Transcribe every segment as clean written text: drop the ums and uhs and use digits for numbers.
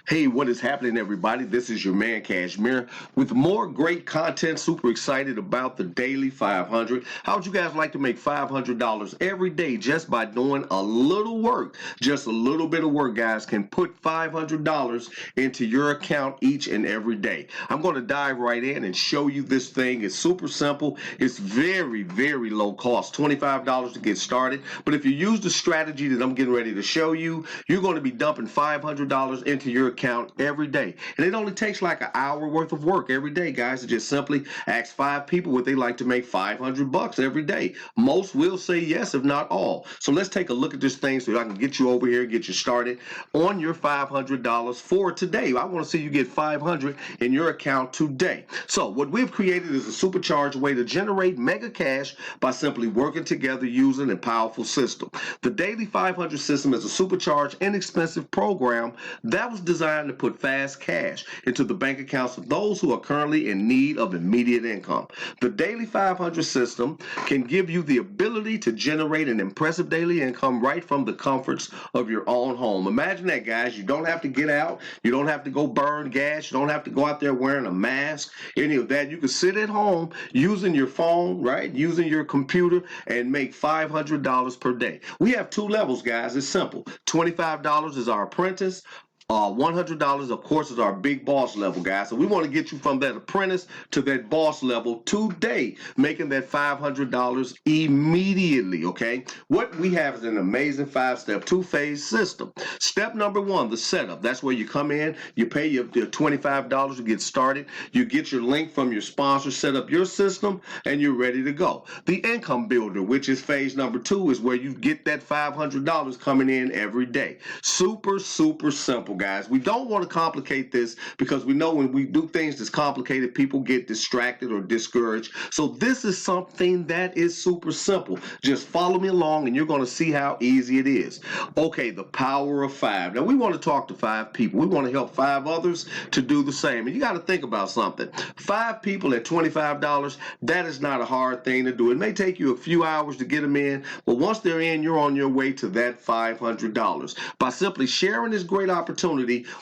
Hey, what is happening, everybody? This is your man Cashmere with more great content. Super excited about the Daily 500. How would you guys like to make $500 every day just by doing a little work? Just a little bit of work, guys, can put $500 into your account each and every day. I'm going to dive right in and show you this thing. It's super simple. It's very, very low cost, $25 to get started. But if you use the strategy that I'm getting ready to show you, you're going to be dumping $500 into your account every day. And it only takes like an hour worth of work every day, guys, to just simply ask 5 people would they like to make $500 every day. Most will say yes, if not all. So let's take a look at this thing so I can get you over here, get you started on your $500 for today. I want to see you get $500 in your account today. So what we've created is a supercharged way to generate mega cash by simply working together using a powerful system. The Daily 500 system is a supercharged, inexpensive program that was designed to put fast cash into the bank accounts of those who are currently in need of immediate income. The Daily 500 system can give you the ability to generate an impressive daily income right from the comforts of your own home. Imagine that, guys. You don't have to get out. You don't have to go burn gas. You don't have to go out there wearing a mask, any of that. You can sit at home using your phone, right? Using your computer and make $500 per day. We have 2 levels, guys. It's simple. $25 is our apprentice. $100, of course, is our big boss level, guys. So we want to get you from that apprentice to that boss level today, making that $500 immediately, okay? What we have is an amazing 5-step, 2-phase system. Step number 1, the setup. That's where you come in, you pay your $25 to get started, you get your link from your sponsor, set up your system, and you're ready to go. The income builder, which is phase number 2, is where you get that $500 coming in every day. Super, super simple, guys. We don't want to complicate this because we know when we do things that's complicated, people get distracted or discouraged. So this is something that is super simple. Just follow me along and you're going to see how easy it is. Okay, the power of 5. Now we want to talk to 5 people. We want to help 5 others to do the same. And you got to think about something. 5 people at $25, that is not a hard thing to do. It may take you a few hours to get them in, but once they're in, you're on your way to that $500 by simply sharing this great opportunity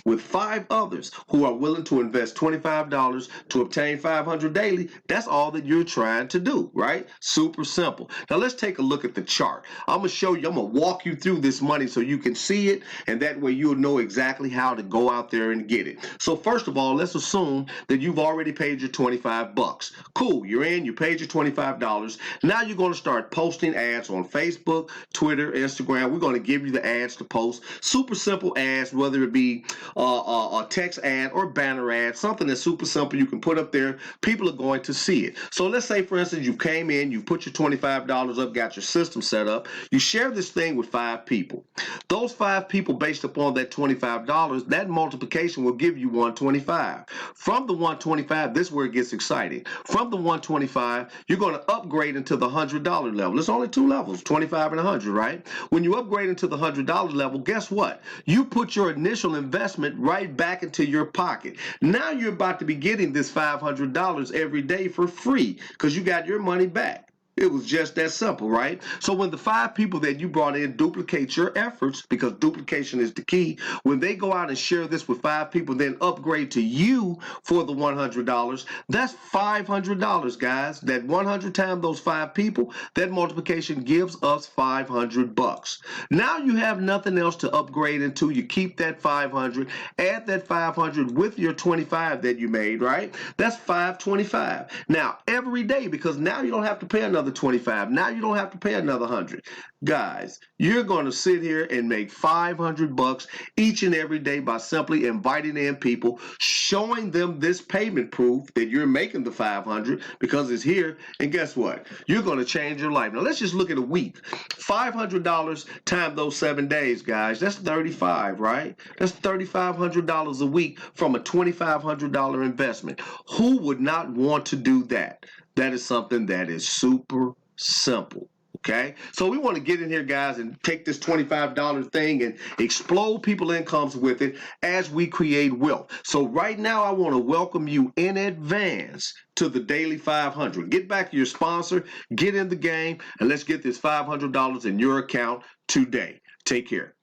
with 5 others who are willing to invest $25 to obtain $500 daily. That's all that you're trying to do, right? Super simple. Now let's take a look at the chart. I'm going to show you, I'm going to walk you through this money so you can see it, and that way you'll know exactly how to go out there and get it. So first of all, let's assume that you've already paid your $25. Cool, you're in, you paid your $25. Now you're going to start posting ads on Facebook, Twitter, Instagram. We're going to give you the ads to post. Super simple ads, whether it be a text ad or banner ad, something that's super simple you can put up there. People are going to see it. So let's say, for instance, you came in, you put your $25 up, got your system set up, you share this thing with 5 people. Those 5 people, based upon that $25, that multiplication will give you $125. From the $125, this is where it gets exciting. From the $125, you're going to upgrade into the $100 level. There's only 2 levels, 25 and 100, right? When you upgrade into the $100 level, guess what? You put your initial investment right back into your pocket. Now you're about to be getting this $500 every day for free because you got your money back. It was just that simple, right? So when the 5 people that you brought in duplicate your efforts, because duplication is the key, when they go out and share this with 5 people, then upgrade to you for the $100, that's $500, guys. That 100 times those 5 people, that multiplication gives us $500. Now you have nothing else to upgrade into. You keep that 500, add that 500 with your 25 that you made, right? That's 525. Now every day, because now you don't have to pay another 25. Now you don't have to pay another 100. Guys, you're going to sit here and make $500 each and every day by simply inviting in people, showing them this payment proof that you're making the 500 because it's here. And guess what? You're going to change your life. Now let's just look at a week. $500 times those 7 days, guys. That's 35, right? That's $3,500 a week from a $2,500 investment. Who would not want to do that? That is something that is super simple. Okay, so we want to get in here, guys, and take this $25 thing and explode people's incomes with it as we create wealth. So right now, I want to welcome you in advance to the Daily 500. Get back to your sponsor, get in the game, and let's get this $500 in your account today. Take care.